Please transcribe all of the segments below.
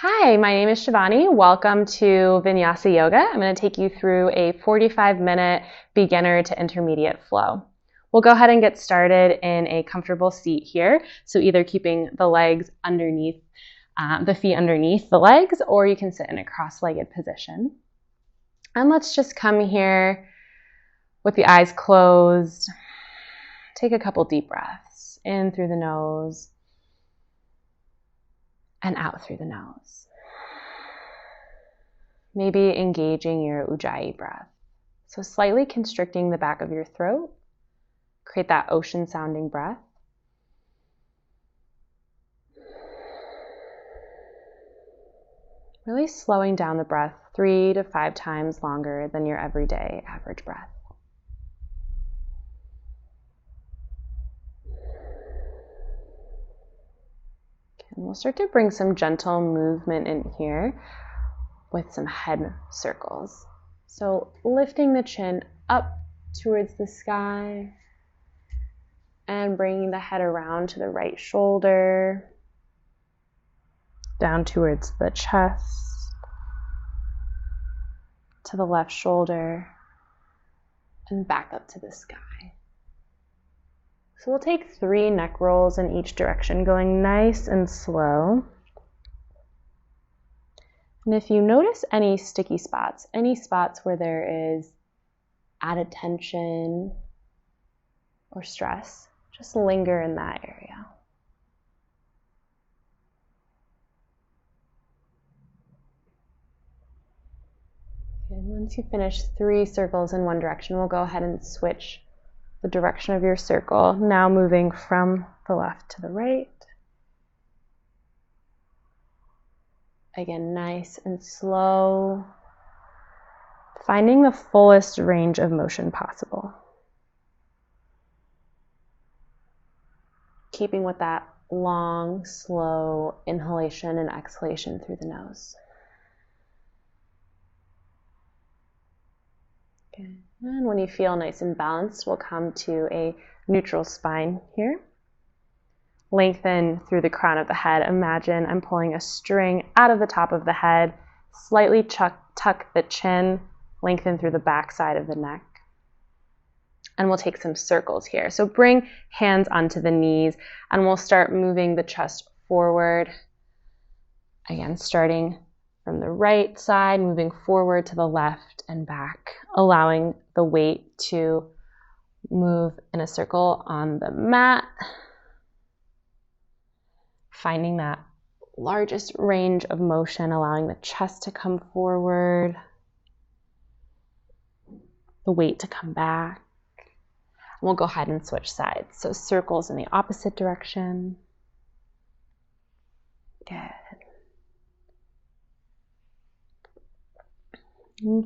Hi, my name is Shivani. Welcome to Vinyasa Yoga. I'm going to take you through a 45-minute beginner to intermediate flow. We'll go ahead and get started in a comfortable seat here. So either keeping the legs underneath, the feet underneath the legs, or you can sit in a cross-legged position. And let's just come here with the eyes closed. Take a couple deep breaths in through the nose and out through the nose. Maybe engaging your ujjayi breath. So slightly constricting the back of your throat. Create that ocean sounding breath. Really slowing down the breath 3 to 5 times longer than your everyday average breath. And we'll start to bring some gentle movement in here with some head circles. So lifting the chin up towards the sky and bringing the head around to the right shoulder, down towards the chest, to the left shoulder, and back up to the sky. So we'll take 3 neck rolls in each direction, going nice and slow. And if you notice any sticky spots, any spots where there is added tension or stress, just linger in that area. And once you finish 3 circles in one direction, we'll go ahead and switch the direction of your circle, now moving from the left to the right. Again, nice and slow, finding the fullest range of motion possible. Keeping with that long, slow inhalation and exhalation through the nose. Okay. And when you feel nice and balanced, we'll come to a neutral spine here. Lengthen through the crown of the head. Imagine I'm pulling a string out of the top of the head. Slightly tuck the chin. Lengthen through the back side of the neck. And we'll take some circles here. So bring hands onto the knees and we'll start moving the chest forward. Again, starting from the right side, moving forward to the left and back, allowing the weight to move in a circle on the mat. Finding that largest range of motion, allowing the chest to come forward, the weight to come back. We'll go ahead and switch sides. So circles in the opposite direction. Good.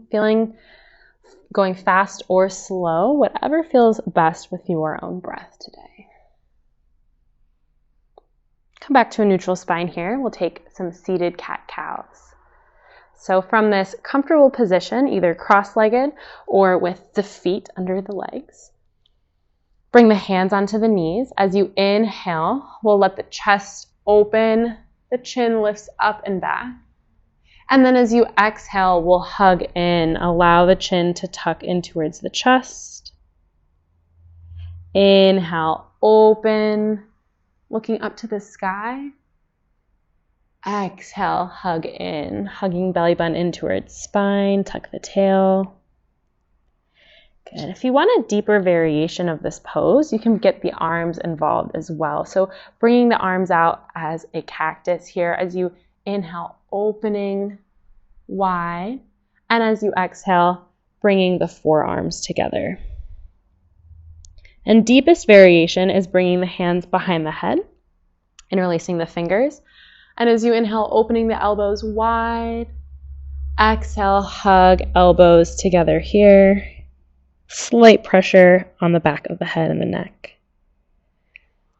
Feeling going fast or slow, whatever feels best with your own breath today. Come back to a neutral spine here. We'll take some seated cat-cows. So from this comfortable position, either cross-legged or with the feet under the legs, bring the hands onto the knees. As you inhale, we'll let the chest open, the chin lifts up and back. And then as you exhale, we'll hug in. Allow the chin to tuck in towards the chest. Inhale, open, looking up to the sky. Exhale, hug in, hugging belly button in towards spine, tuck the tail. Good. If you want a deeper variation of this pose, you can get the arms involved as well. So bringing the arms out as a cactus here as you inhale, opening wide, and as you exhale, bringing the forearms together. And deepest variation is bringing the hands behind the head, interlacing the fingers, and as you inhale, opening the elbows wide, exhale, hug elbows together here, slight pressure on the back of the head and the neck.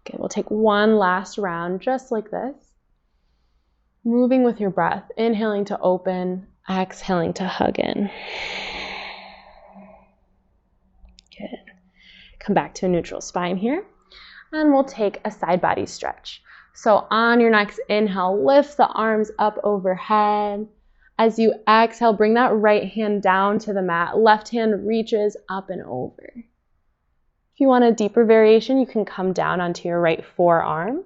Okay, we'll take one last round just like this. Moving with your breath, inhaling to open, exhaling to hug in. Good. Come back to a neutral spine here, and we'll take a side body stretch. So on your next inhale, lift the arms up overhead. As you exhale, bring that right hand down to the mat. Left hand reaches up and over. If you want a deeper variation, you can come down onto your right forearm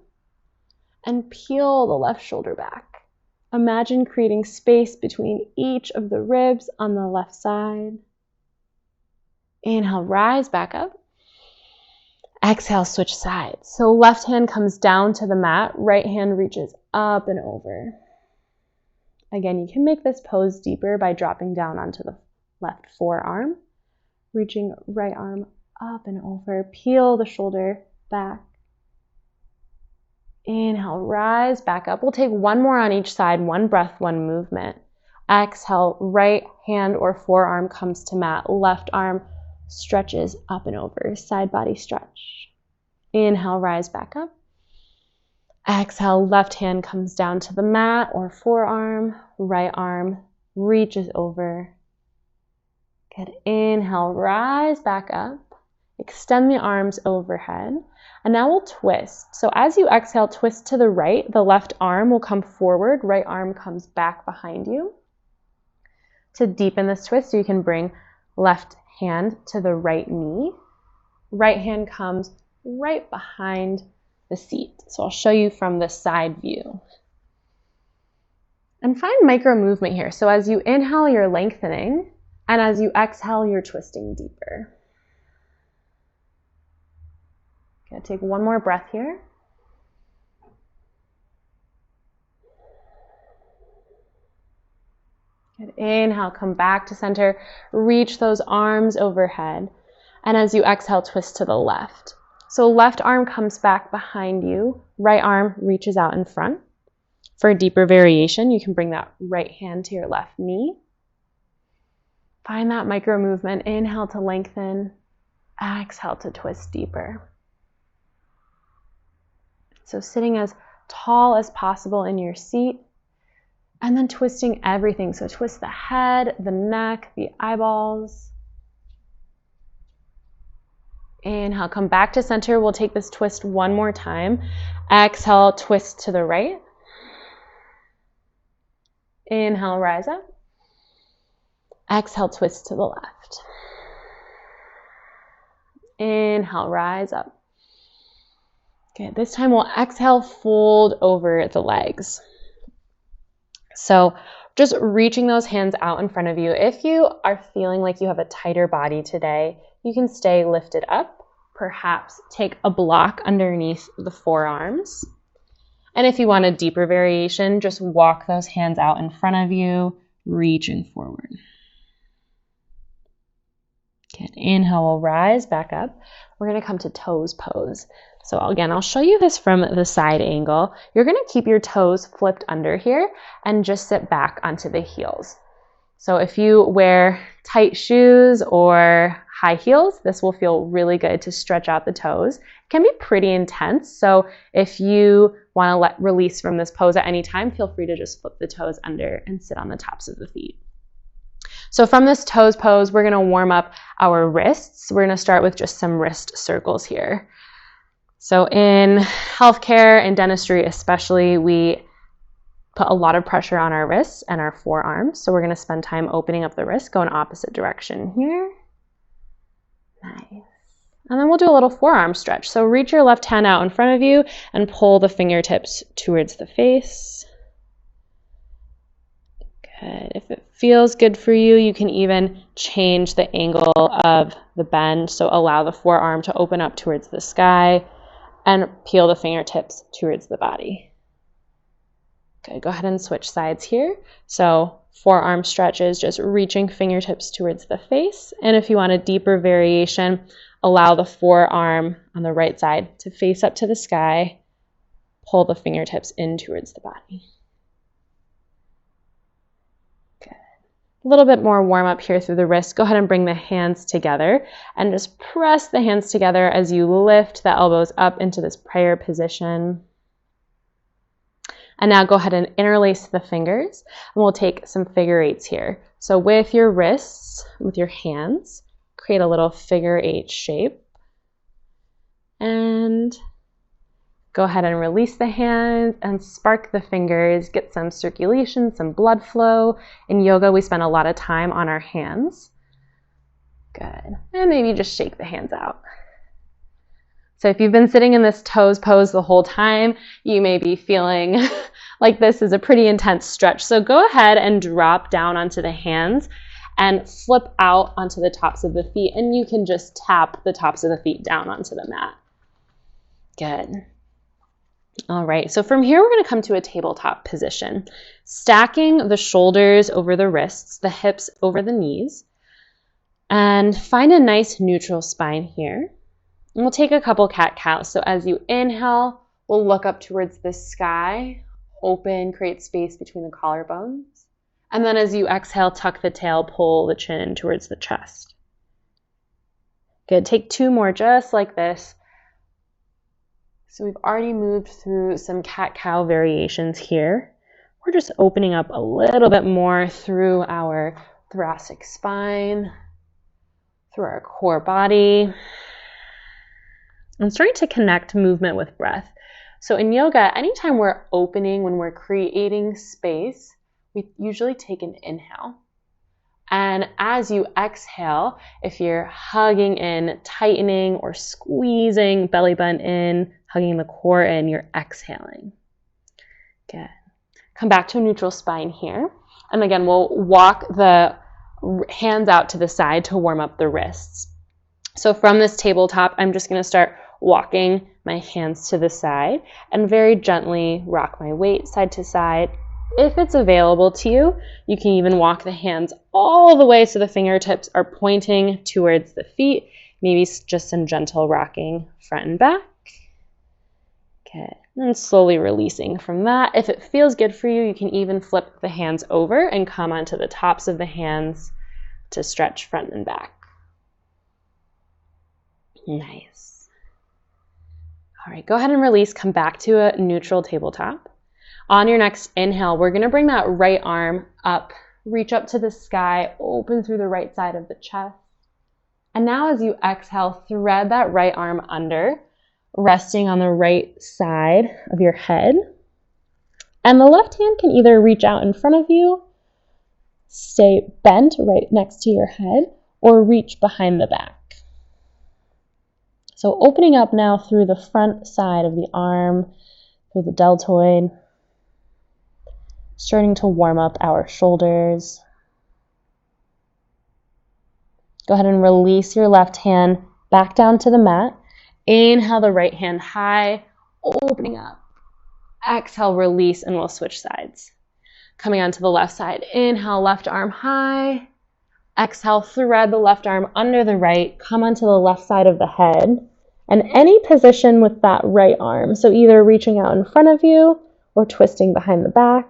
and peel the left shoulder back. Imagine creating space between each of the ribs on the left side. Inhale, rise back up. Exhale, switch sides. So left hand comes down to the mat, right hand reaches up and over. Again, you can make this pose deeper by dropping down onto the left forearm, reaching right arm up and over. Peel the shoulder back. Inhale, rise back up. We'll take one more on each side, one breath, one movement. Exhale, right hand or forearm comes to mat, left arm stretches up and over, side body stretch. Inhale, rise back up. Exhale, left hand comes down to the mat or forearm, right arm reaches over. Good. Inhale, rise back up. Extend the arms overhead. And now we'll twist. So as you exhale, twist to the right. The left arm will come forward, right arm comes back behind you. To deepen this twist, you can bring left hand to the right knee. Right hand comes right behind the seat. So I'll show you from the side view. And find micro movement here. So as you inhale, you're lengthening, and as you exhale, you're twisting deeper. Okay, take one more breath here. Good. Inhale, come back to center, reach those arms overhead, and as you exhale, twist to the left. So left arm comes back behind you, right arm reaches out in front. For a deeper variation, you can bring that right hand to your left knee. Find that micro movement. Inhale to lengthen, exhale to twist deeper. So sitting as tall as possible in your seat, and then twisting everything. So twist the head, the neck, the eyeballs. Inhale, come back to center. We'll take this twist one more time. Exhale, twist to the right. Inhale, rise up. Exhale, twist to the left. Inhale, rise up. Okay, this time we'll exhale, fold over the legs. So just reaching those hands out in front of you. If you are feeling like you have a tighter body today, you can stay lifted up. Perhaps take a block underneath the forearms. And if you want a deeper variation, just walk those hands out in front of you, reaching forward. Good. Inhale, we'll rise back up. We're going to come to toes pose. So again, I'll show you this from the side angle. You're going to keep your toes flipped under here and just sit back onto the heels. So if you wear tight shoes or high heels, this will feel really good to stretch out the toes. It can be pretty intense. So if you want to release from this pose at any time, feel free to just flip the toes under and sit on the tops of the feet. So from this toes pose, we're going to warm up our wrists. We're going to start with just some wrist circles here. So in healthcare and dentistry especially, we put a lot of pressure on our wrists and our forearms. So we're going to spend time opening up the wrist, go in opposite direction here. Nice. And then we'll do a little forearm stretch. So reach your left hand out in front of you and pull the fingertips towards the face. Good. If it feels good for you, you can even change the angle of the bend. So allow the forearm to open up towards the sky and peel the fingertips towards the body. Okay, go ahead and switch sides here. So forearm stretches, just reaching fingertips towards the face. And if you want a deeper variation, allow the forearm on the right side to face up to the sky. Pull the fingertips in towards the body. Good. A little bit more warm up here through the wrist. Go ahead and bring the hands together and just press the hands together as you lift the elbows up into this prayer position. And now go ahead and interlace the fingers, and we'll take some figure eights here. So with your wrists, with your hands, create a little figure eight shape. And Go ahead and release the hands and spark the fingers. Get some circulation, some blood flow. In yoga, we spend a lot of time on our hands. Good. And maybe just shake the hands out. So if you've been sitting in this toes pose the whole time, you may be feeling like this is a pretty intense stretch. So go ahead and drop down onto the hands and flip out onto the tops of the feet. And you can just tap the tops of the feet down onto the mat. Good. All right, so from here, we're going to come to a tabletop position, stacking the shoulders over the wrists, the hips over the knees, and find a nice neutral spine here. And we'll take a couple cat-cows. So as you inhale, we'll look up towards the sky, open, create space between the collarbones. And then as you exhale, tuck the tail, pull the chin towards the chest. Good, take 2 more just like this. So we've already moved through some cat-cow variations here. We're just opening up a little bit more through our thoracic spine, through our core body, and starting to connect movement with breath. So in yoga, anytime we're opening, when we're creating space, we usually take an inhale. And as you exhale, if you're hugging in, tightening, or squeezing belly button in, hugging the core in, you're exhaling. Good. Come back to a neutral spine here. And again, we'll walk the hands out to the side to warm up the wrists. So from this tabletop, I'm just going to start walking my hands to the side and very gently rock my weight side to side. If it's available to you, you can even walk the hands all the way so the fingertips are pointing towards the feet. Maybe just some gentle rocking front and back. Okay, and slowly releasing from that. If it feels good for you, you can even flip the hands over and come onto the tops of the hands to stretch front and back. Nice. All right, go ahead and release. Come back to a neutral tabletop. On your next inhale, we're going to bring that right arm up, reach up to the sky, open through the right side of the chest. And now as you exhale, thread that right arm under, resting on the right side of your head. And the left hand can either reach out in front of you, stay bent right next to your head, or reach behind the back. So opening up now through the front side of the arm, through the deltoid, starting to warm up our shoulders. Go ahead and release your left hand back down to the mat. Inhale the right hand high, opening up. Exhale, release, and we'll switch sides. Coming onto the left side. Inhale, left arm high. Exhale, thread the left arm under the right. Come onto the left side of the head. And any position with that right arm. So either reaching out in front of you or twisting behind the back.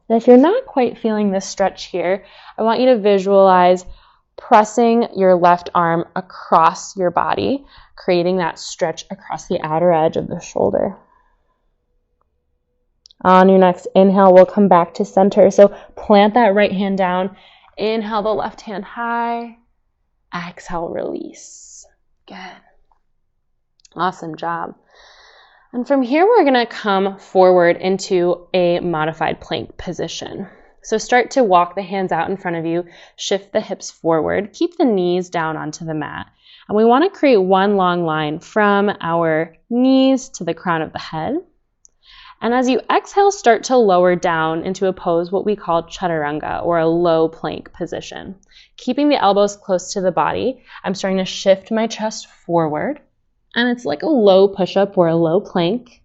And if you're not quite feeling this stretch here, I want you to visualize pressing your left arm across your body, creating that stretch across the outer edge of the shoulder. On your next inhale, we'll come back to center. So plant that right hand down. Inhale the left hand high. Exhale, release. Good. Awesome job. And from here, we're going to come forward into a modified plank position. So start to walk the hands out in front of you, shift the hips forward, keep the knees down onto the mat. And we want to create one long line from our knees to the crown of the head. And as you exhale, start to lower down into a pose, what we call chaturanga, or a low plank position. Keeping the elbows close to the body, I'm starting to shift my chest forward. And it's like a low push-up or a low plank.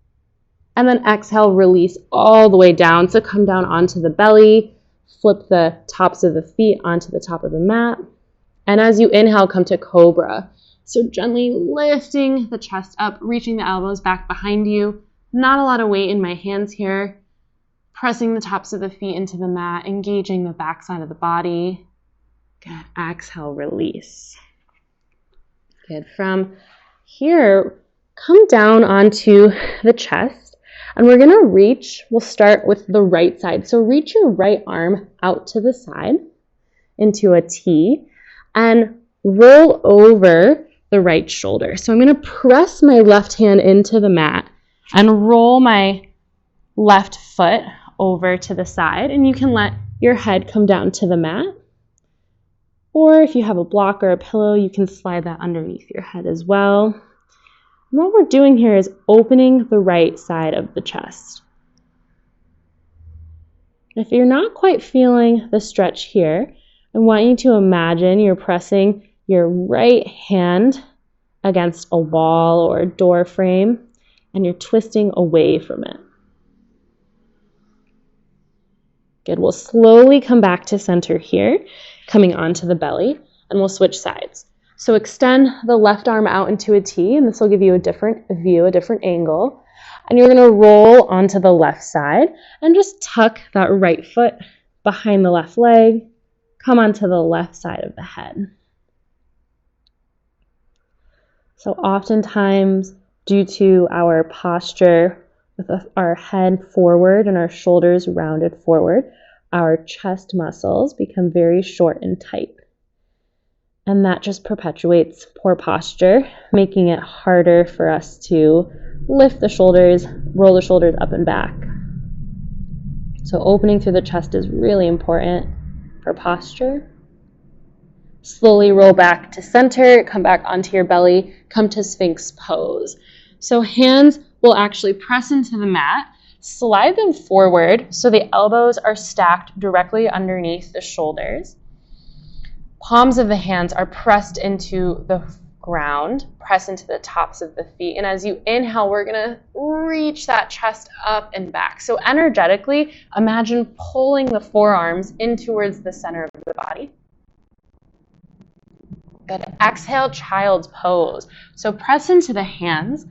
And then exhale, release all the way down. So come down onto the belly, flip the tops of the feet onto the top of the mat. And as you inhale, come to cobra. So gently lifting the chest up, reaching the elbows back behind you. Not a lot of weight in my hands here. Pressing the tops of the feet into the mat, engaging the back side of the body. Good. Exhale, release. Good. From here, come down onto the chest, and we're going to reach. We'll start with the right side. So reach your right arm out to the side into a T and roll over the right shoulder. So I'm going to press my left hand into the mat and roll my left foot over to the side, and you can let your head come down to the mat. Or if you have a block or a pillow, you can slide that underneath your head as well. And what we're doing here is opening the right side of the chest. If you're not quite feeling the stretch here, I want you to imagine you're pressing your right hand against a wall or a door frame, and you're twisting away from it. Good. We'll slowly come back to center here, coming onto the belly, and we'll switch sides. So extend the left arm out into a T, and this will give you a different view, a different angle. And you're going to roll onto the left side and just tuck that right foot behind the left leg, come onto the left side of the head. So oftentimes, due to our posture with our head forward and our shoulders rounded forward, our chest muscles become very short and tight. And that just perpetuates poor posture, making it harder for us to lift the shoulders, roll the shoulders up and back. So opening through the chest is really important for posture. Slowly roll back to center, come back onto your belly, come to Sphinx pose. So hands will actually press into the mat, slide them forward so the elbows are stacked directly underneath the shoulders. Palms of the hands are pressed into the ground, press into the tops of the feet. And as you inhale, we're going to reach that chest up and back. So energetically, imagine pulling the forearms in towards the center of the body. Good. Exhale, child's pose. So press into the hands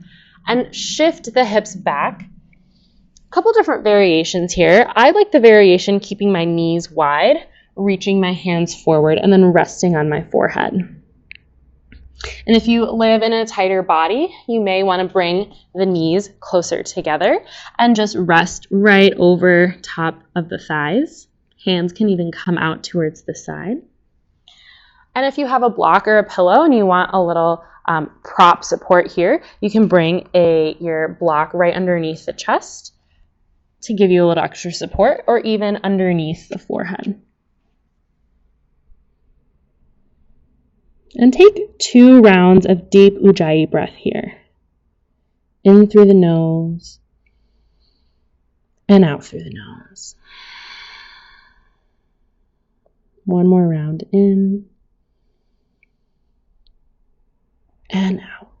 and shift the hips back. A couple different variations here. I like the variation keeping my knees wide, reaching my hands forward, and then resting on my forehead. And if you live in a tighter body, you may want to bring the knees closer together and just rest right over top of the thighs. Hands can even come out towards the side. And if you have a block or a pillow and you want a little prop support here, you can bring your block right underneath the chest to give you a little extra support, or even underneath the forehead. And take 2 rounds of deep Ujjayi breath here. In through the nose and out through the nose. One more round in and out.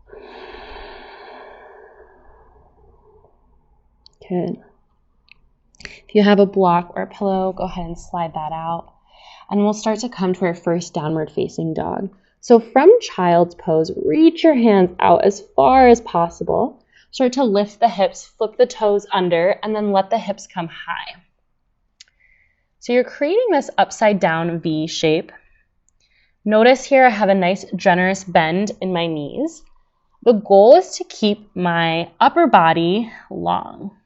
Good. If you have a block or a pillow, go ahead and slide that out. And we'll start to come to our first downward facing dog. So from child's pose, reach your hands out as far as possible. Start to lift the hips, flip the toes under, and then let the hips come high. So you're creating this upside down V shape. Notice here I have a nice generous bend in my knees. The goal is to keep my upper body long.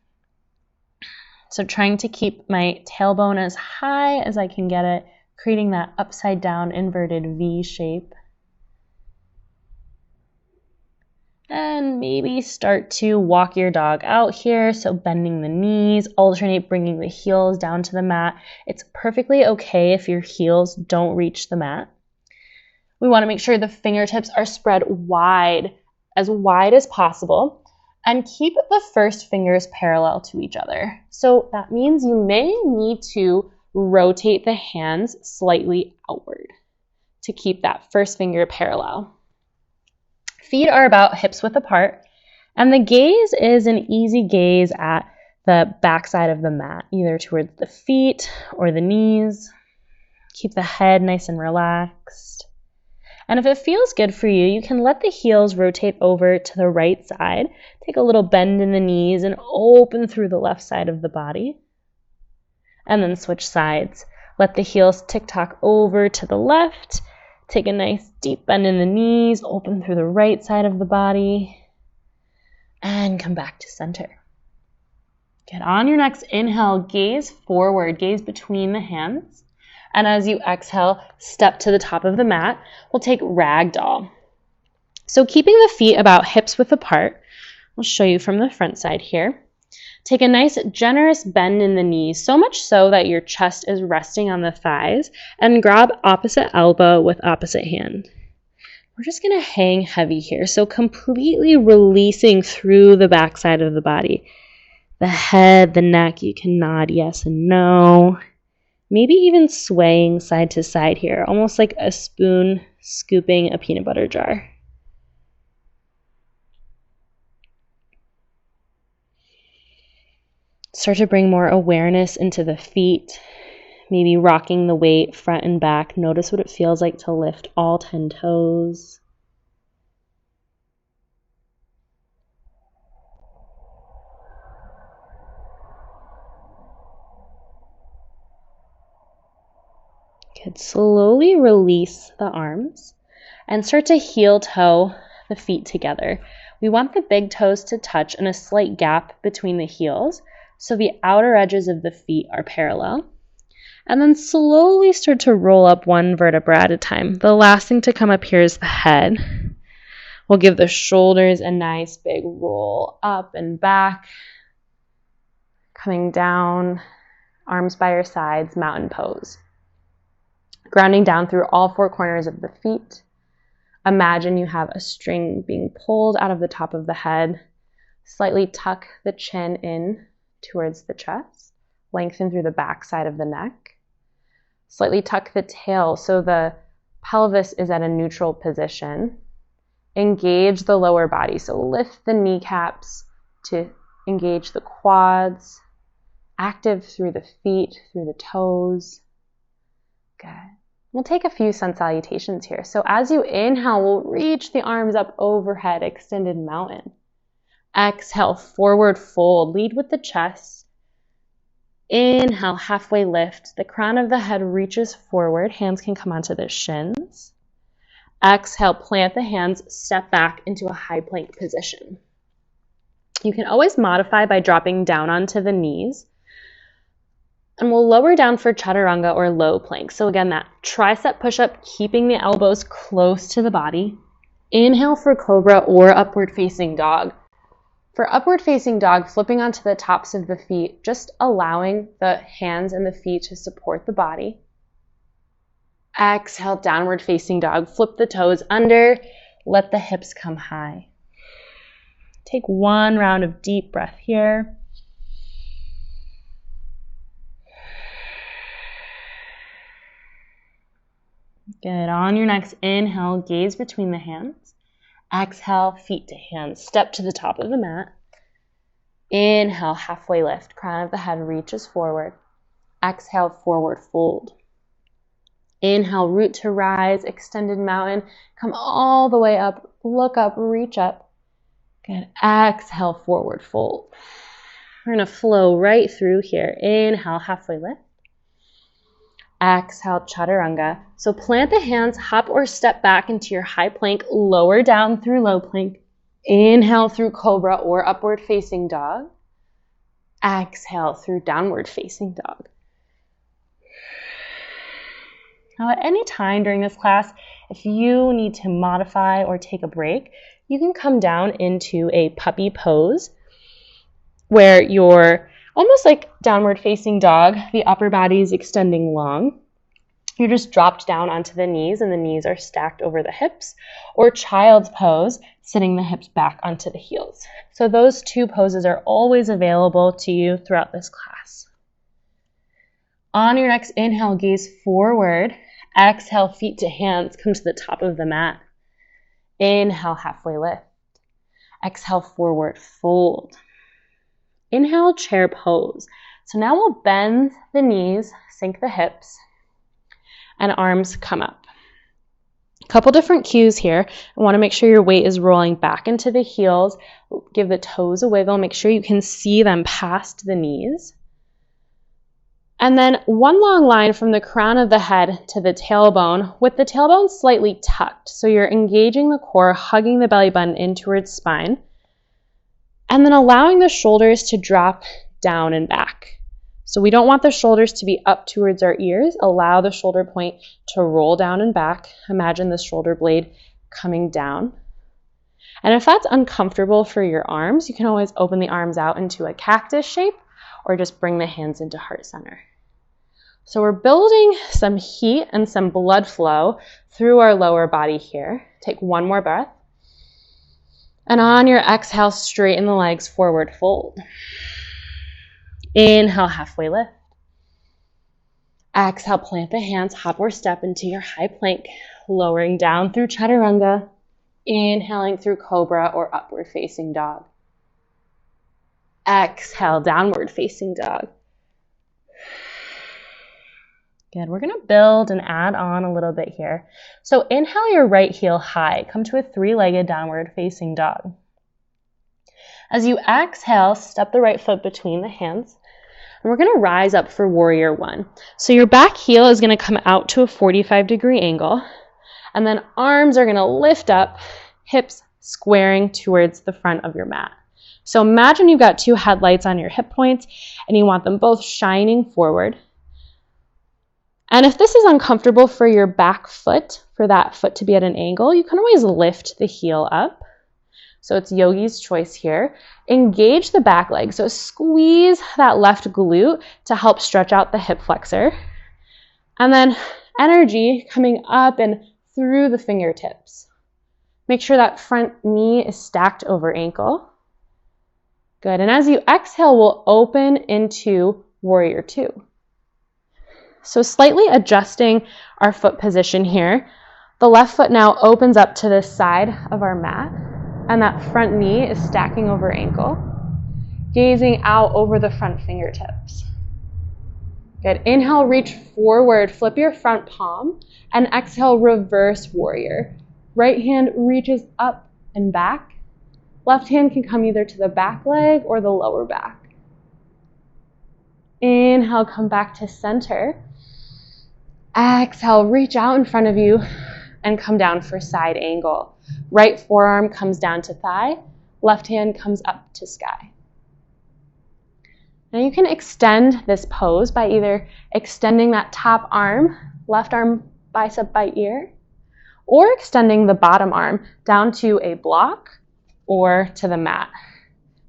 So trying to keep my tailbone as high as I can get it, creating that upside down inverted V shape. And maybe start to walk your dog out here. So bending the knees, alternate bringing the heels down to the mat. It's perfectly okay if your heels don't reach the mat. We want to make sure the fingertips are spread wide as possible. And keep the first fingers parallel to each other. So that means you may need to rotate the hands slightly outward to keep that first finger parallel. Feet are about hips width apart, and the gaze is an easy gaze at the backside of the mat, either towards the feet or the knees. Keep the head nice and relaxed. And if it feels good for you, you can let the heels rotate over to the right side. Take a little bend in the knees and open through the left side of the body. And then switch sides. Let the heels tick-tock over to the left. Take a nice deep bend in the knees, open through the right side of the body. And come back to center. Get on your next inhale, gaze forward, gaze between the hands. And as you exhale, step to the top of the mat. We'll take ragdoll. So keeping the feet about hips width apart, I'll show you from the front side here. Take a nice generous bend in the knees, so much so that your chest is resting on the thighs, and grab opposite elbow with opposite hand. We're just going to hang heavy here, so completely releasing through the backside of the body. The head, the neck, you can nod yes and no. Maybe even swaying side to side here, almost like a spoon scooping a peanut butter jar. Start to bring more awareness into the feet, maybe rocking the weight front and back. Notice what it feels like to lift all 10 toes. Good. Slowly release the arms and start to heel toe the feet together. We want the big toes to touch and a slight gap between the heels, so the outer edges of the feet are parallel. And then slowly start to roll up one vertebra at a time. The last thing to come up here is the head. We'll give the shoulders a nice big roll up and back. Coming down, arms by your sides, mountain pose. Grounding down through all 4 corners of the feet. Imagine you have a string being pulled out of the top of the head. Slightly tuck the chin in towards the chest, lengthen through the back side of the neck. Slightly tuck the tail so the pelvis is at a neutral position. Engage the lower body, so lift the kneecaps to engage the quads, active through the feet, through the toes. Good. We'll take a few sun salutations here. So as you inhale, we'll reach the arms up overhead, extended mountain. Exhale, forward fold. Lead with the chest. Inhale, halfway lift. The crown of the head reaches forward. Hands can come onto the shins. Exhale, plant the hands, step back into a high plank position. You can always modify by dropping down onto the knees. And we'll lower down for chaturanga or low plank. So again, that tricep push-up, keeping the elbows close to the body. Inhale for cobra or upward facing dog. For upward facing dog, flipping onto the tops of the feet, just allowing the hands and the feet to support the body. Exhale, downward facing dog. Flip the toes under, let the hips come high. Take one round of deep breath here. Good. On your next inhale, gaze between the hands. Exhale, feet to hands. Step to the top of the mat. Inhale, halfway lift. Crown of the head reaches forward. Exhale, forward fold. Inhale, root to rise, extended mountain. Come all the way up, look up, reach up. Good. Exhale, forward fold. We're going to flow right through here. Inhale, halfway lift. Exhale, chaturanga. So plant the hands, hop or step back into your high plank, lower down through low plank. Inhale through cobra or upward facing dog. Exhale through downward facing dog. Now at any time during this class, if you need to modify or take a break, you can come down into a puppy pose where you're almost like downward facing dog. The upper body is extending long. You're just dropped down onto the knees and the knees are stacked over the hips, or child's pose, sitting the hips back onto the heels. So those 2 poses are always available to you throughout this class. On your next inhale, gaze forward. Exhale, feet to hands, come to the top of the mat. Inhale, halfway lift. Exhale, forward fold. Inhale, chair pose. So now we'll bend the knees, sink the hips, and arms come up. A couple different cues here. I want to make sure your weight is rolling back into the heels. Give the toes a wiggle. Make sure you can see them past the knees. And then one long line from the crown of the head to the tailbone, with the tailbone slightly tucked. So you're engaging the core, hugging the belly button in towards spine. And then allowing the shoulders to drop down and back. So we don't want the shoulders to be up towards our ears. Allow the shoulder point to roll down and back. Imagine the shoulder blade coming down. And if that's uncomfortable for your arms, you can always open the arms out into a cactus shape or just bring the hands into heart center. So we're building some heat and some blood flow through our lower body here. Take one more breath. And on your exhale, straighten the legs, forward fold. Inhale, halfway lift. Exhale, plant the hands, hop or step into your high plank, lowering down through chaturanga, inhaling through cobra or upward facing dog. Exhale, downward facing dog. Good. We're going to build and add on a little bit here. So inhale your right heel high. Come to a three-legged downward facing dog. As you exhale, step the right foot between the hands. And we're going to rise up for warrior one. So your back heel is going to come out to a 45-degree angle. And then arms are going to lift up, hips squaring towards the front of your mat. So imagine you've got two headlights on your hip points and you want them both shining forward. And if this is uncomfortable for your back foot, for that foot to be at an angle, you can always lift the heel up. So it's yogi's choice here. Engage the back leg. So squeeze that left glute to help stretch out the hip flexor. And then energy coming up and through the fingertips. Make sure that front knee is stacked over ankle. Good. And as you exhale, we'll open into warrior two. So slightly adjusting our foot position here. The left foot now opens up to the side of our mat, and that front knee is stacking over ankle, gazing out over the front fingertips. Good. Inhale, reach forward, flip your front palm, and exhale, reverse warrior. Right hand reaches up and back. Left hand can come either to the back leg or the lower back. Inhale, come back to center. Exhale, reach out in front of you and come down for side angle. Right forearm comes down to thigh, left hand comes up to sky. Now you can extend this pose by either extending that top arm, left arm bicep by ear, or extending the bottom arm down to a block or to the mat.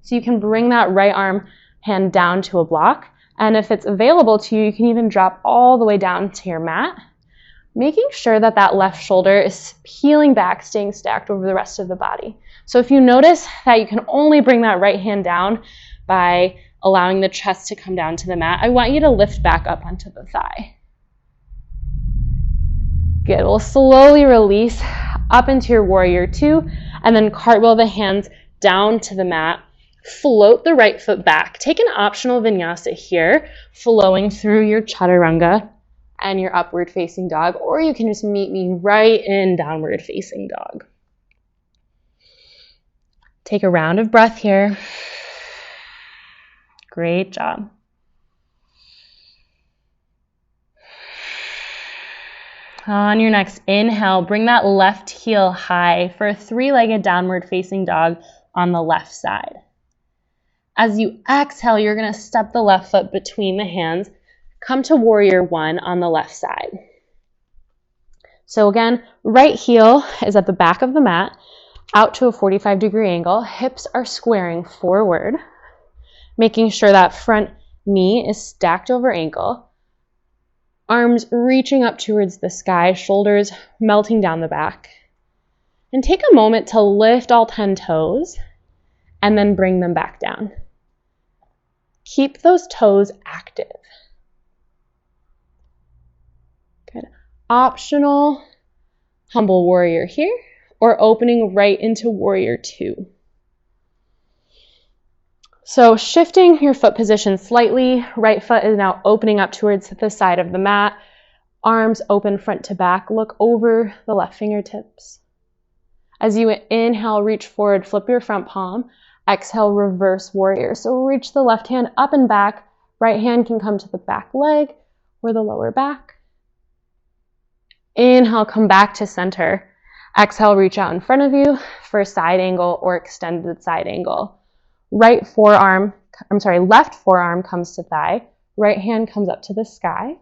So you can bring that right arm hand down to a block. And if it's available to you, you can even drop all the way down to your mat, making sure that that left shoulder is peeling back, staying stacked over the rest of the body. So if you notice that you can only bring that right hand down by allowing the chest to come down to the mat, I want you to lift back up onto the thigh. Good. We'll slowly release up into your warrior two, and then cartwheel the hands down to the mat. Float the right foot back. Take an optional vinyasa here, flowing through your chaturanga and your upward facing dog, or you can just meet me right in downward facing dog. Take a round of breath here. Great job. On your next inhale, bring that left heel high for a three-legged downward facing dog on the left side. As you exhale, you're going to step the left foot between the hands. Come to warrior one on the left side. So again, right heel is at the back of the mat, out to a 45-degree angle. Hips are squaring forward, making sure that front knee is stacked over ankle. Arms reaching up towards the sky, shoulders melting down the back. And take a moment to lift all 10 toes and then bring them back down. Keep those toes active. Good. Optional humble warrior here, or opening right into warrior two. So shifting your foot position slightly, right foot is now opening up towards the side of the mat. Arms open front to back, look over the left fingertips. As you inhale, reach forward, flip your front palm. Exhale, reverse warrior. So reach the left hand up and back. Right hand can come to the back leg or the lower back. Inhale, come back to center. Exhale, reach out in front of you for a side angle or extended side angle. Left forearm comes to thigh. Right hand comes up to the sky.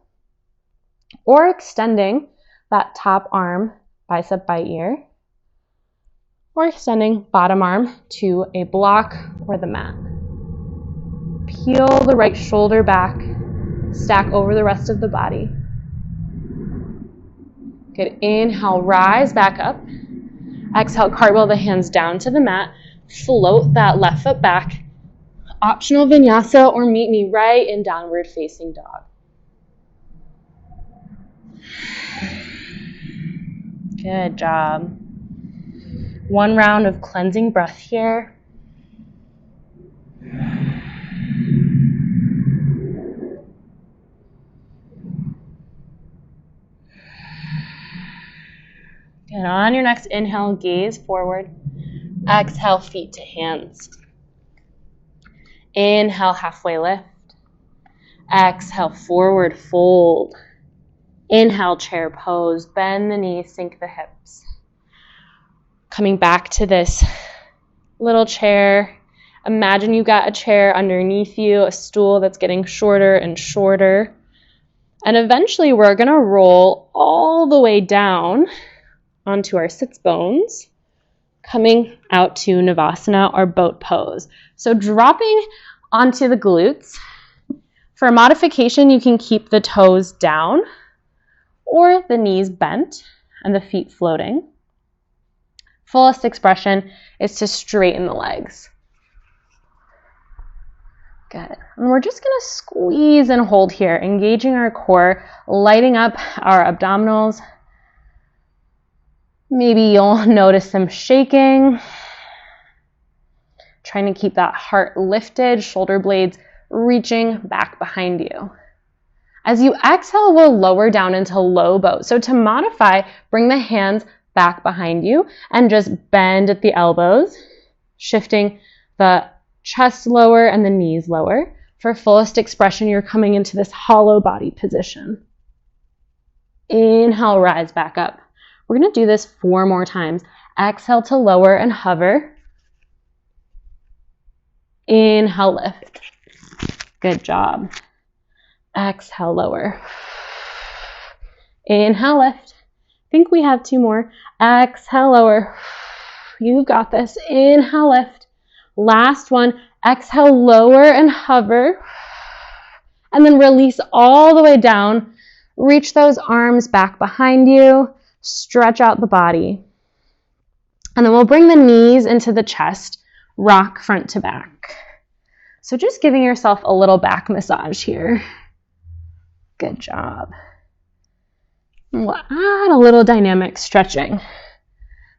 Or extending that top arm, bicep by ear. or extending bottom arm to a block or the mat. Peel the right shoulder back, stack over the rest of the body. Good, inhale, rise back up. Exhale, cartwheel the hands down to the mat. Float that left foot back. Optional vinyasa or meet me right in downward facing dog. Good job. One round of cleansing breath here. And on your next inhale, gaze forward. Exhale, feet to hands. Inhale, halfway lift. Exhale, forward fold. Inhale, chair pose. Bend the knees, sink the hips. Coming back to this little chair. Imagine you got a chair underneath you, a stool that's getting shorter and shorter. And eventually we're going to roll all the way down onto our sits bones, coming out to Navasana or boat pose. So dropping onto the glutes. For a modification, you can keep the toes down or the knees bent and the feet floating. Fullest expression is to straighten the legs. Good. And we're just going to squeeze and hold here, engaging our core, lighting up our abdominals. Maybe you'll notice some shaking. Trying to keep that heart lifted, shoulder blades reaching back behind you. As you exhale, we'll lower down into low boat. So to modify, bring the hands back behind you and just bend at the elbows, shifting the chest lower and the knees lower. For fullest expression, you're coming into this hollow body position. Inhale, rise back up. We're going to do this 4 more times. Exhale to lower and hover. Inhale, lift. Good job. Exhale, lower. Inhale, lift. I think we have 2 more. Exhale, lower. You've got this. Inhale, lift. Last one. Exhale, lower and hover. And then release all the way down. Reach those arms back behind you. Stretch out the body. And then we'll bring the knees into the chest. Rock front to back. So just giving yourself a little back massage here. Good job. And we'll add a little dynamic stretching.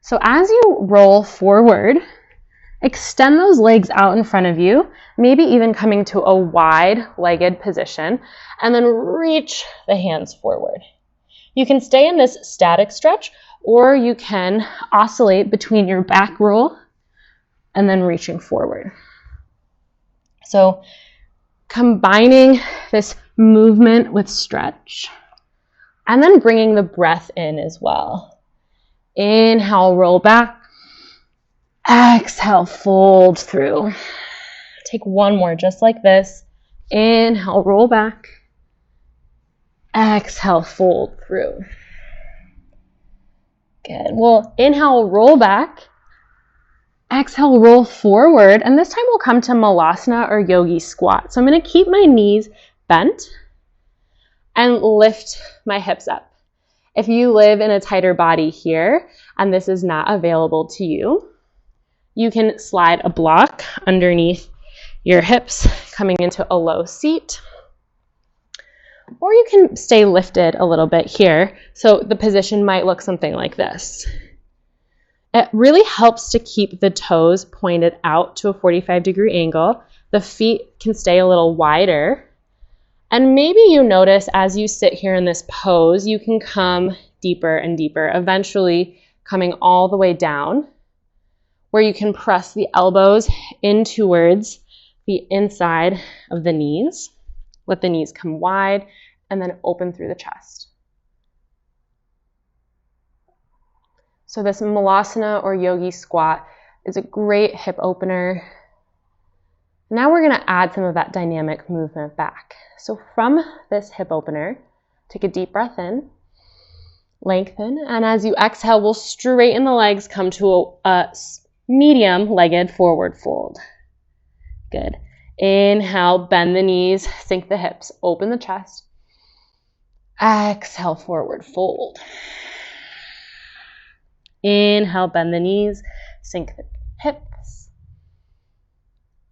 So as you roll forward, extend those legs out in front of you, maybe even coming to a wide-legged position, and then reach the hands forward. You can stay in this static stretch, or you can oscillate between your back roll and then reaching forward. So combining this movement with stretch, and then bringing the breath in as well. Inhale, roll back. Exhale, fold through. Take 1 more just like this. Inhale, roll back. Exhale, fold through. Good. We'll inhale, roll back. Exhale, roll forward. And this time we'll come to Malasana or Yogi Squat. So I'm going to keep my knees bent and lift my hips up. If you live in a tighter body here and this is not available to you, you can slide a block underneath your hips, coming into a low seat. Or you can stay lifted a little bit here. So the position might look something like this. It really helps to keep the toes pointed out to a 45-degree angle. The feet can stay a little wider. And maybe you notice as you sit here in this pose, you can come deeper and deeper, eventually coming all the way down, where you can press the elbows in towards the inside of the knees. Let the knees come wide and then open through the chest. So this Malasana or Yogi Squat is a great hip opener. Now we're going to add some of that dynamic movement back. So from this hip opener, take a deep breath in. Lengthen, and as you exhale, we'll straighten the legs, come to a medium-legged forward fold. Good. Inhale, bend the knees, sink the hips, open the chest. Exhale, forward fold. Inhale, bend the knees, sink the hips.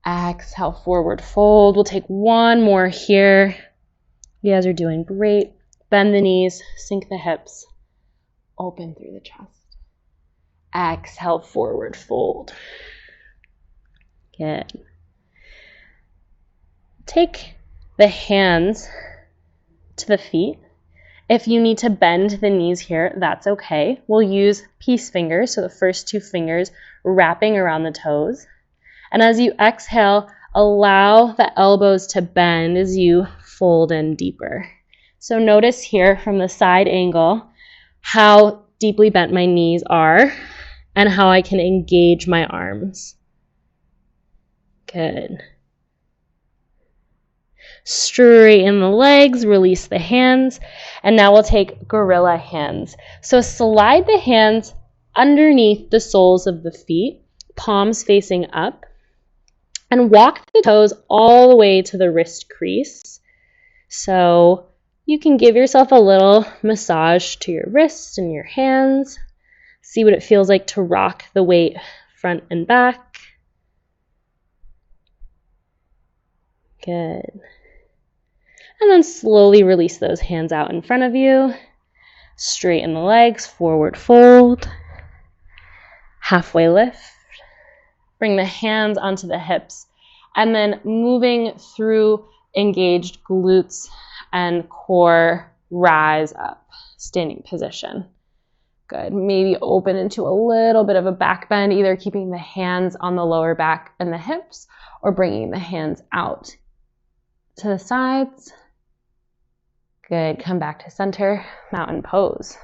Exhale, forward fold. We'll take one more here. You guys are doing great. Bend the knees, sink the hips. Open through the chest. Exhale, forward fold. Good. Take the hands to the feet. If you need to bend the knees here, that's okay. We'll use peace fingers, so the first two fingers wrapping around the toes. And as you exhale, allow the elbows to bend as you fold in deeper. So notice here from the side angle how deeply bent my knees are and how I can engage my arms. Good. Straighten the legs, release the hands, and now we'll take gorilla hands. So slide the hands underneath the soles of the feet, palms facing up, and walk the toes all the way to the wrist crease. So you can give yourself a little massage to your wrists and your hands. See what it feels like to rock the weight front and back. Good. And then slowly release those hands out in front of you. Straighten the legs, forward fold. Halfway lift. Bring the hands onto the hips. And then moving through engaged glutes and core, rise up, standing position. Good. Maybe open into a little bit of a back bend, either keeping the hands on the lower back and the hips or bringing the hands out to the sides. Good. Come back to center, mountain pose.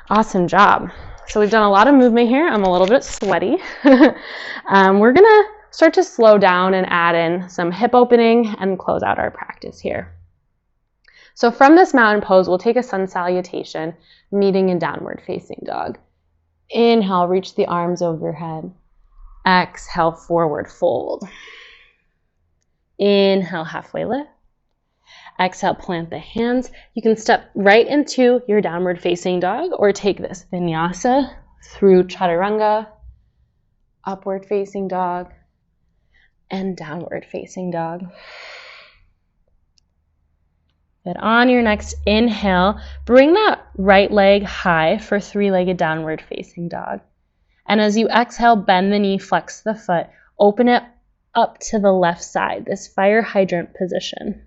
Awesome job. So we've done a lot of movement here. I'm a little bit sweaty. We're going to start to slow down and add in some hip opening and close out our practice here. So from this mountain pose, we'll take a sun salutation, meeting in downward facing dog. Inhale, reach the arms overhead. Exhale, forward fold. Inhale, halfway lift. Exhale, plant the hands. You can step right into your downward facing dog or take this vinyasa through chaturanga, upward facing dog, and downward facing dog. Good. On your next inhale, bring that right leg high for three-legged downward facing dog. And as you exhale, bend the knee, flex the foot, open it up to the left side, this fire hydrant position.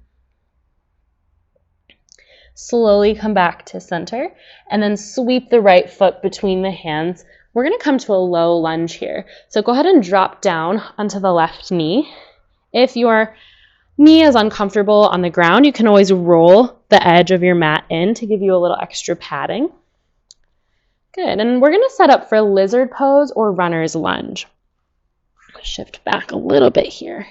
Slowly come back to center and then sweep the right foot between the hands. We're going to come to a low lunge here. So go ahead and drop down onto the left knee. If your knee is uncomfortable on the ground, you can always roll the edge of your mat in to give you a little extra padding. Good. And we're going to set up for lizard pose or runner's lunge. Shift back a little bit here.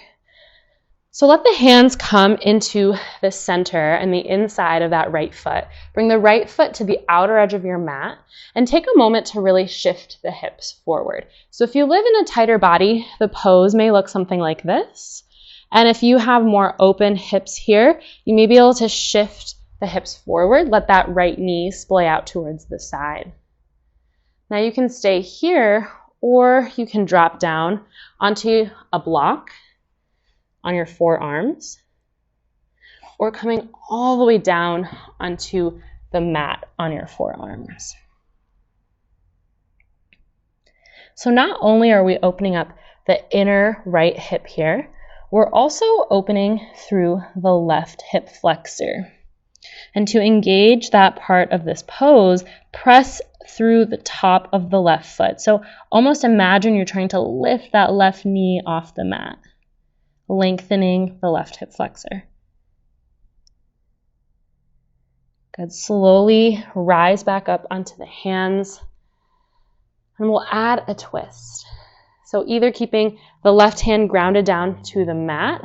So let the hands come into the center and the inside of that right foot. Bring the right foot to the outer edge of your mat and take a moment to really shift the hips forward. So if you live in a tighter body, the pose may look something like this. And if you have more open hips here, you may be able to shift the hips forward. Let that right knee splay out towards the side. Now you can stay here or you can drop down onto a block on your forearms or coming all the way down onto the mat on your forearms. So not only are we opening up the inner right hip here, we're also opening through the left hip flexor. And to engage that part of this pose, press through the top of the left foot. So almost imagine you're trying to lift that left knee off the mat, lengthening the left hip flexor. Good. Slowly rise back up onto the hands. And we'll add a twist. So either keeping the left hand grounded down to the mat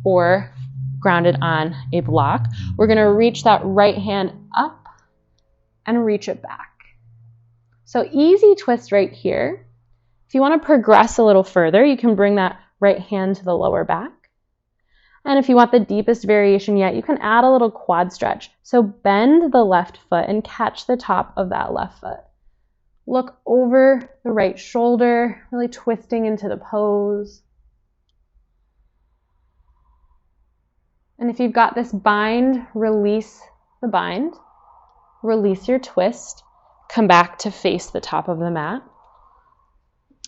or grounded on a block. We're going to reach that right hand up and reach it back. So easy twist right here. If you want to progress a little further, you can bring that right hand to the lower back. And if you want the deepest variation yet, you can add a little quad stretch. So bend the left foot and catch the top of that left foot. Look over the right shoulder, really twisting into the pose. And if you've got this bind, release the bind, release your twist, come back to face the top of the mat.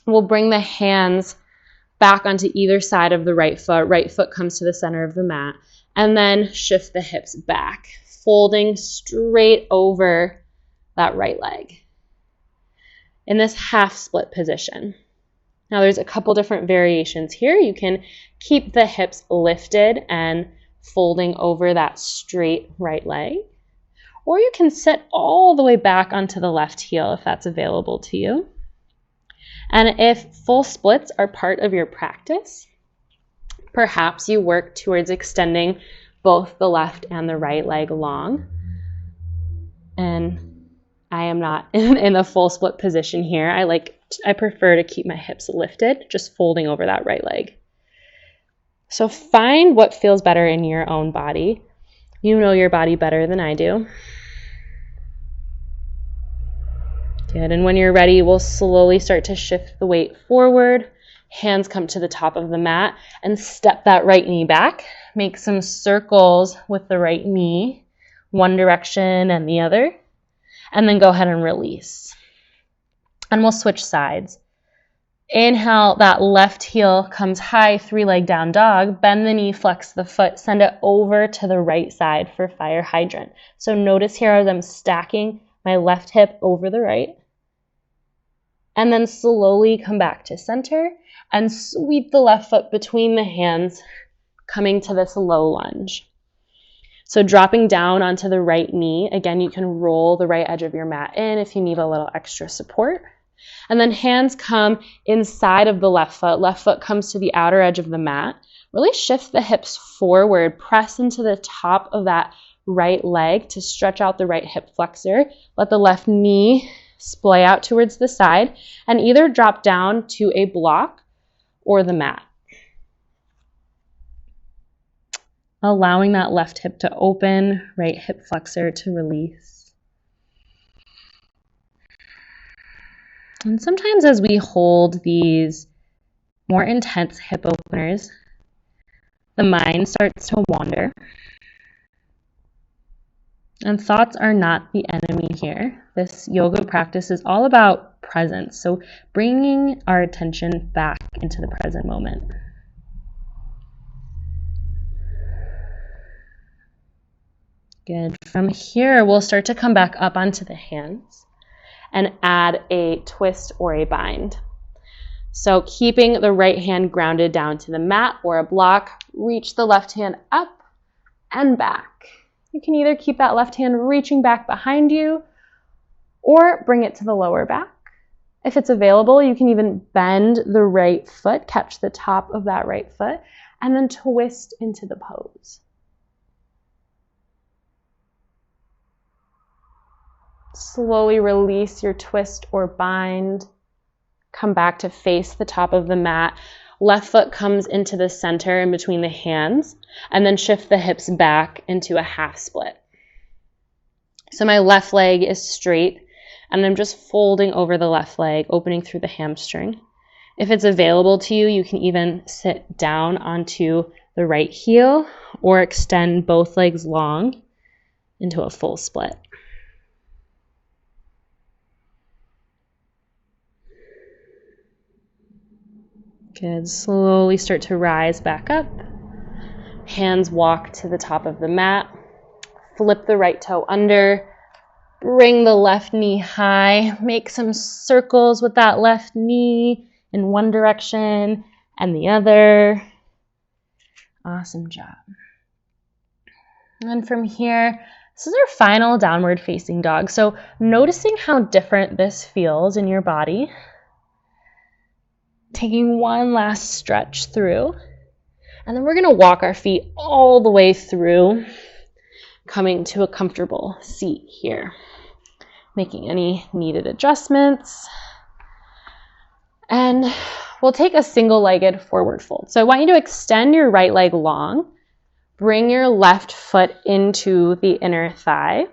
We'll bring the hands back onto either side of the right foot comes to the center of the mat, and then shift the hips back, folding straight over that right leg in this half split position. Now there's a couple different variations here. You can keep the hips lifted and folding over that straight right leg, or you can sit all the way back onto the left heel if that's available to you. And if full splits are part of your practice, perhaps you work towards extending both the left and the right leg long. And I am not in the full split position here. I prefer to keep my hips lifted, just folding over that right leg. So find what feels better in your own body. You know your body better than I do. Good, and when you're ready, we'll slowly start to shift the weight forward. Hands come to the top of the mat and step that right knee back. Make some circles with the right knee, one direction and the other. And then go ahead and release. And we'll switch sides. Inhale, that left heel comes high, 3-leg down dog. Bend the knee, flex the foot, send it over to the right side for fire hydrant. So notice here as I'm stacking my left hip over the right. And then slowly come back to center and sweep the left foot between the hands, coming to this low lunge. So dropping down onto the right knee. Again, you can roll the right edge of your mat in if you need a little extra support. And then hands come inside of the left foot. Left foot comes to the outer edge of the mat. Really shift the hips forward. Press into the top of that right leg to stretch out the right hip flexor. Let the left knee splay out towards the side and either drop down to a block or the mat. Allowing that left hip to open, right hip flexor to release. And sometimes as we hold these more intense hip openers, the mind starts to wander. And thoughts are not the enemy here. This yoga practice is all about presence. So bringing our attention back into the present moment. Good. From here, we'll start to come back up onto the hands and add a twist or a bind. So keeping the right hand grounded down to the mat or a block, reach the left hand up and back. You can either keep that left hand reaching back behind you or bring it to the lower back. If it's available, you can even bend the right foot, catch the top of that right foot, and then twist into the pose. Slowly release your twist or bind. Come back to face the top of the mat. Left foot comes into the center in between the hands, and then shift the hips back into a half split. So my left leg is straight, and I'm just folding over the left leg, opening through the hamstring. If it's available to you, you can even sit down onto the right heel or extend both legs long into a full split. Good. Slowly start to rise back up. Hands walk to the top of the mat. Flip the right toe under. Bring the left knee high. Make some circles with that left knee in one direction and the other. Awesome job. And from here, this is our final downward facing dog. So noticing how different this feels in your body. Taking one last stretch through, and then we're going to walk our feet all the way through, coming to a comfortable seat here. making any needed adjustments. And we'll take a single-legged forward fold. So I want you to extend your right leg long. Bring your left foot into the inner thigh.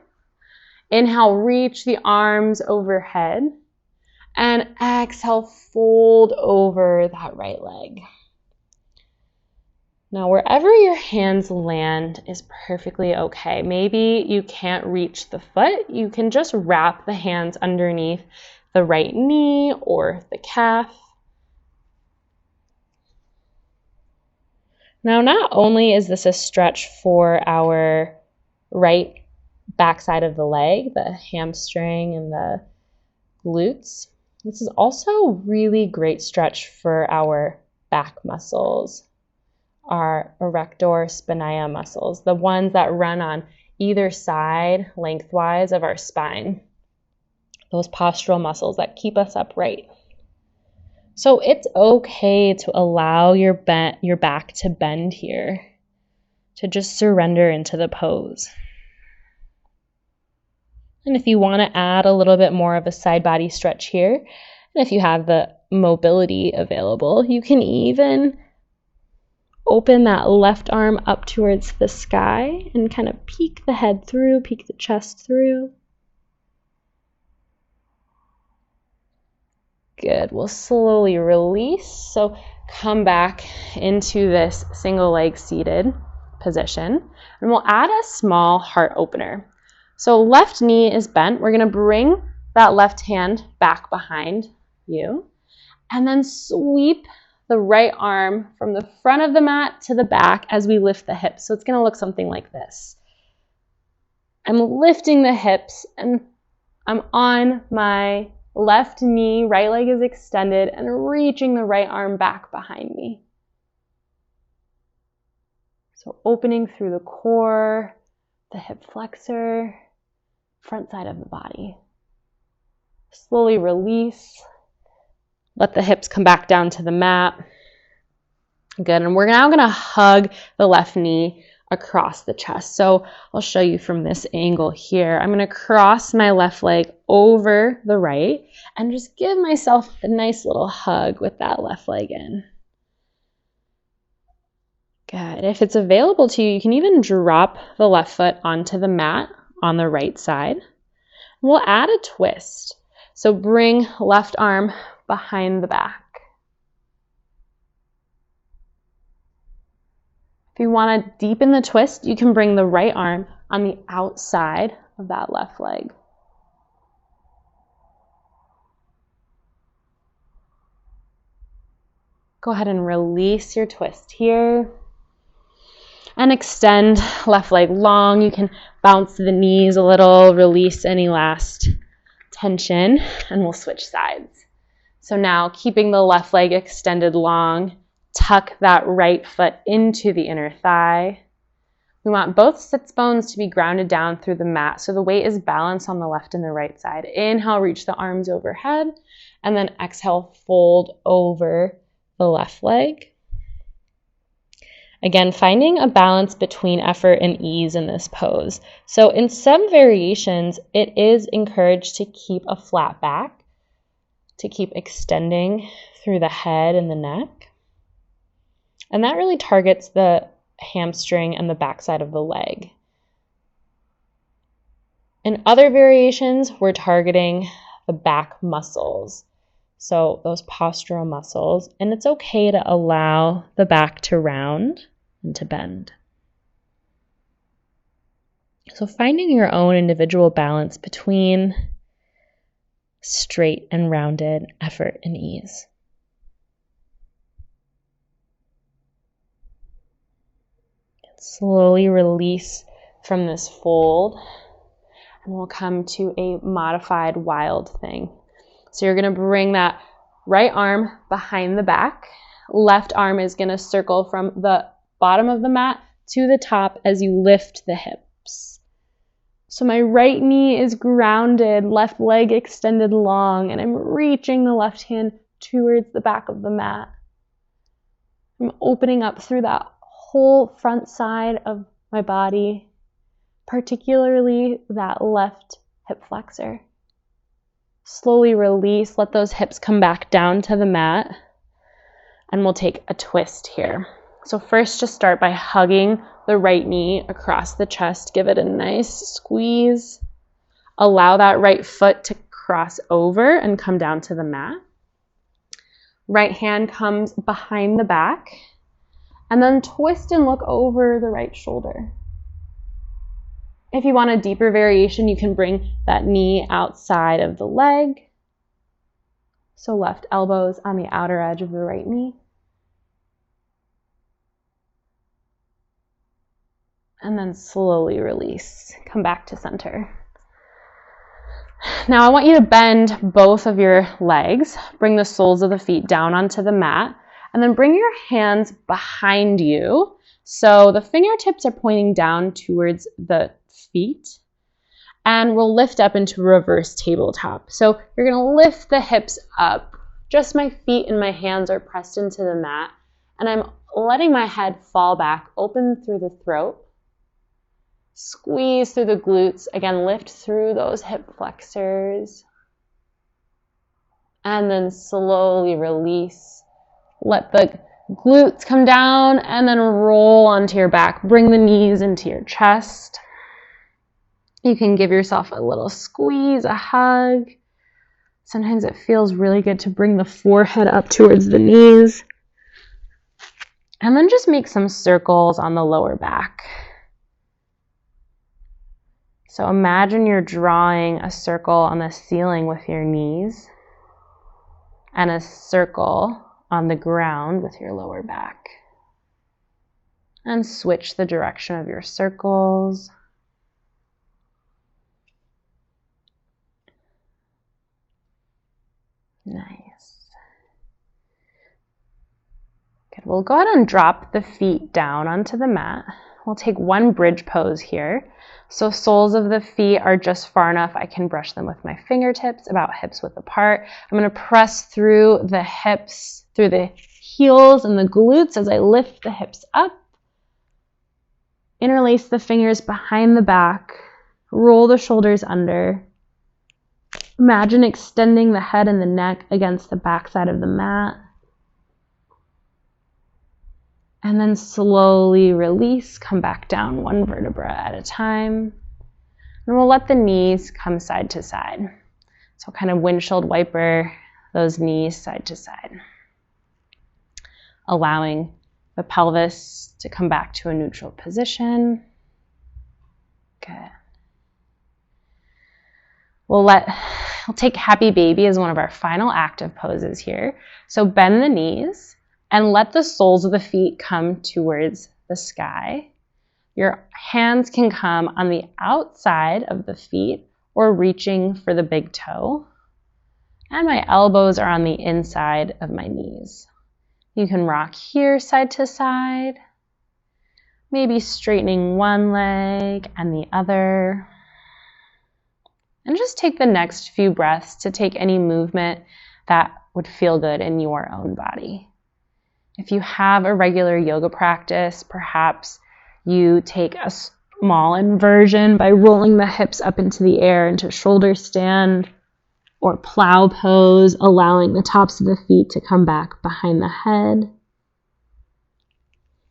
Inhale, reach the arms overhead. And exhale, fold over that right leg. Now, wherever your hands land is perfectly okay. Maybe you can't reach the foot. You can just wrap the hands underneath the right knee or the calf. Now, not only is this a stretch for our right backside of the leg, the hamstring and the glutes, this is also a really great stretch for our back muscles, our erector spinae muscles, the ones that run on either side lengthwise of our spine, those postural muscles that keep us upright. So it's okay to allow your back to bend here, to just surrender into the pose. And if you want to add a little bit more of a side body stretch here, and if you have the mobility available, you can even open that left arm up towards the sky and kind of peek the head through, peek the chest through. Good. We'll slowly release. So come back into this single leg seated position, and we'll add a small heart opener. So left knee is bent. We're going to bring that left hand back behind you, and then sweep the right arm from the front of the mat to the back as we lift the hips. So it's going to look something like this. I'm lifting the hips and I'm on my left knee, right leg is extended, and reaching the right arm back behind me. So opening through the core, the hip flexor, front side of the body. Slowly release. Let the hips come back down to the mat. Good. And we're now going to hug the left knee across the chest. So I'll show you from this angle here. I'm going to cross my left leg over the right and just give myself a nice little hug with that left leg in. Good. If it's available to you, you can even drop the left foot onto the mat on the right side. We'll add a twist. So bring left arm behind the back. If you want to deepen the twist, you can bring the right arm on the outside of that left leg. Go ahead and release your twist here. And extend left leg long. You can bounce the knees a little, release any last tension, and we'll switch sides. So now, keeping the left leg extended long, tuck that right foot into the inner thigh. We want both sits bones to be grounded down through the mat, so the weight is balanced on the left and the right side. Inhale, reach the arms overhead, and then exhale, fold over the left leg. Again, finding a balance between effort and ease in this pose. So in some variations, it is encouraged to keep a flat back, to keep extending through the head and the neck. And that really targets the hamstring and the backside of the leg. In other variations, we're targeting the back muscles. So those postural muscles, and it's okay to allow the back to round and to bend. So finding your own individual balance between straight and rounded effort and ease. Slowly release from this fold, and we'll come to a modified wild thing. So you're going to bring that right arm behind the back. Left arm is going to circle from the bottom of the mat to the top as you lift the hips. So my right knee is grounded, left leg extended long, and I'm reaching the left hand towards the back of the mat. I'm opening up through that whole front side of my body, particularly that left hip flexor. Slowly release, let those hips come back down to the mat, and we'll take a twist here. So first, just start by hugging the right knee across the chest. Give it a nice squeeze. Allow that right foot to cross over and come down to the mat. Right hand comes behind the back, and then twist and look over the right shoulder. If you want a deeper variation, you can bring that knee outside of the leg. So left elbow's on the outer edge of the right knee. And then slowly release. Come back to center. Now I want you to bend both of your legs. Bring the soles of the feet down onto the mat. And then bring your hands behind you. So the fingertips are pointing down towards the feet. And we'll lift up into reverse tabletop. So you're going to lift the hips up. Just my feet and my hands are pressed into the mat. And I'm letting my head fall back, open through the throat. Squeeze through the glutes. Again, lift through those hip flexors. And then slowly release. Let the glutes come down and then roll onto your back. Bring the knees into your chest. You can give yourself a little squeeze, a hug. Sometimes it feels really good to bring the forehead up towards the knees. And then just make some circles on the lower back. So imagine you're drawing a circle on the ceiling with your knees and a circle on the ground with your lower back. And switch the direction of your circles. Nice. Good. We'll go ahead and drop the feet down onto the mat. We'll take one bridge pose here. So soles of the feet are just far enough I can brush them with my fingertips, about hips width apart. I'm going to press through the hips, through the heels and the glutes as I lift the hips up. Interlace the fingers behind the back. Roll the shoulders under. Imagine extending the head and the neck against the backside of the mat. And then slowly release, come back down one vertebra at a time. And we'll let the knees come side to side. So kind of windshield wiper those knees side to side. Allowing the pelvis to come back to a neutral position. Good. We'll take happy baby as one of our final active poses here. So bend the knees. And let the soles of the feet come towards the sky. Your hands can come on the outside of the feet or reaching for the big toe. And my elbows are on the inside of my knees. You can rock here side to side. Maybe straightening one leg and the other. And just take the next few breaths to take any movement that would feel good in your own body. If you have a regular yoga practice, perhaps you take a small inversion by rolling the hips up into the air into shoulder stand or plow pose, allowing the tops of the feet to come back behind the head.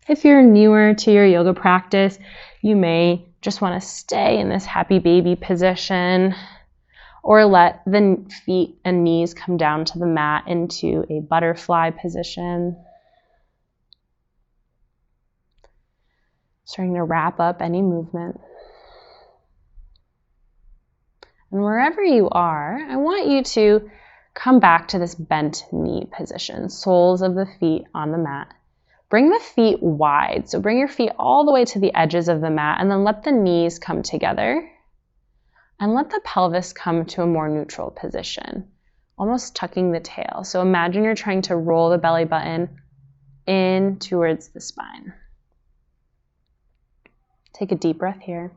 If you're newer to your yoga practice, you may just want to stay in this happy baby position or let the feet and knees come down to the mat into a butterfly position. Starting to wrap up any movement. And wherever you are, I want you to come back to this bent knee position, soles of the feet on the mat. Bring the feet wide, so bring your feet all the way to the edges of the mat and then let the knees come together and let the pelvis come to a more neutral position, almost tucking the tail. So imagine you're trying to roll the belly button in towards the spine. Take a deep breath here.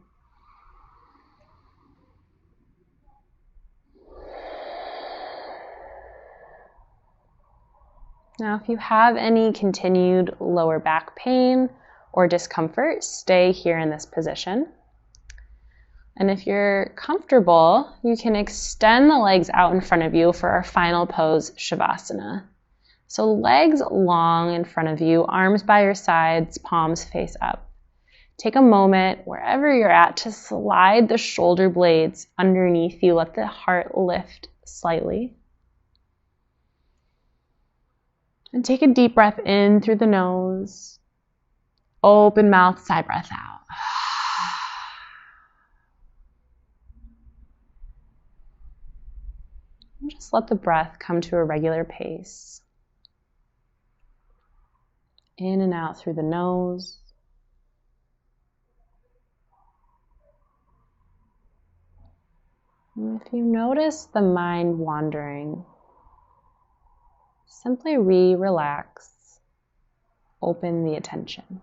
Now, if you have any continued lower back pain or discomfort, stay here in this position. And if you're comfortable, you can extend the legs out in front of you for our final pose, Shavasana. So legs long in front of you, arms by your sides, palms face up. Take a moment, wherever you're at, to slide the shoulder blades underneath you. Let the heart lift slightly. And take a deep breath in through the nose. Open mouth, side breath out. And just let the breath come to a regular pace. In and out through the nose. And if you notice the mind wandering, simply relax, open the attention.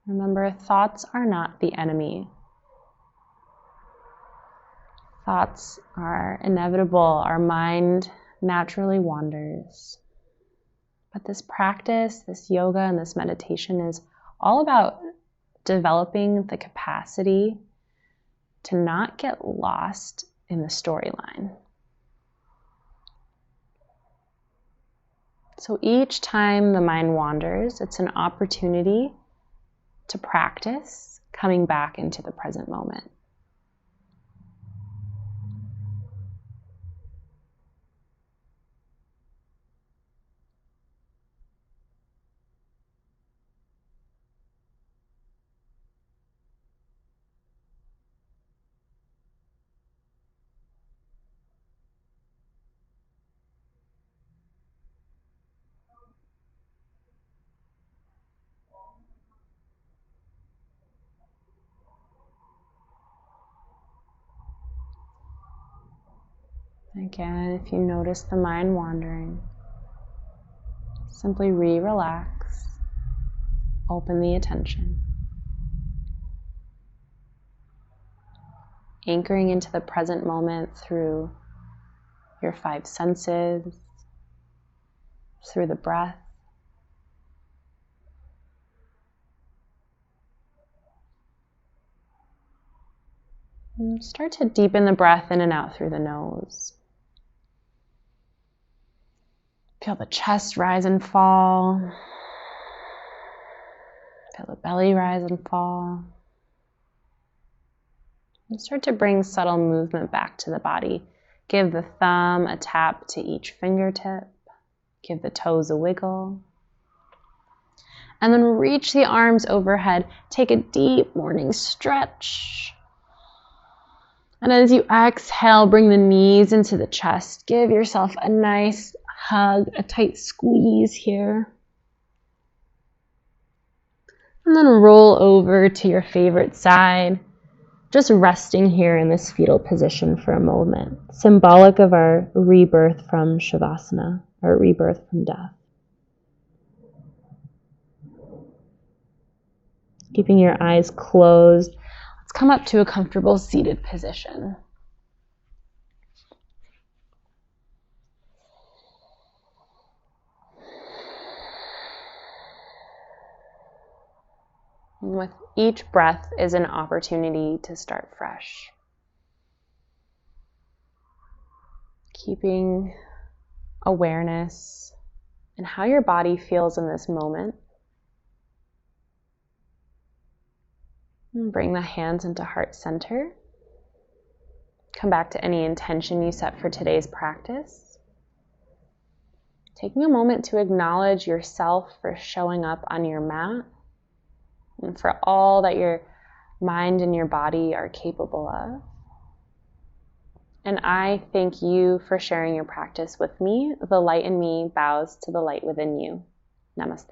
Remember, thoughts are not the enemy. Thoughts are inevitable. Our mind naturally wanders. But this practice, this yoga and this meditation is all about developing the capacity to not get lost in the storyline. So each time the mind wanders, it's an opportunity to practice coming back into the present moment. Again, if you notice the mind wandering, simply relax, open the attention. Anchoring into the present moment through your 5 senses, through the breath. And start to deepen the breath in and out through the nose. Feel the chest rise and fall. Feel the belly rise and fall. And start to bring subtle movement back to the body. Give the thumb a tap to each fingertip. Give the toes a wiggle. And then reach the arms overhead. Take a deep morning stretch. And as you exhale, bring the knees into the chest. Give yourself a nice hug, a tight squeeze here. And then roll over to your favorite side, just resting here in this fetal position for a moment, symbolic of our rebirth from Shavasana, our rebirth from death. Keeping your eyes closed, let's come up to a comfortable seated position. And with each breath is an opportunity to start fresh. Keeping awareness in how your body feels in this moment. And bring the hands into heart center. Come back to any intention you set for today's practice. Taking a moment to acknowledge yourself for showing up on your mat and for all that your mind and your body are capable of. And I thank you for sharing your practice with me. The light in me bows to the light within you. Namaste.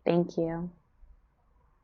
Thank you.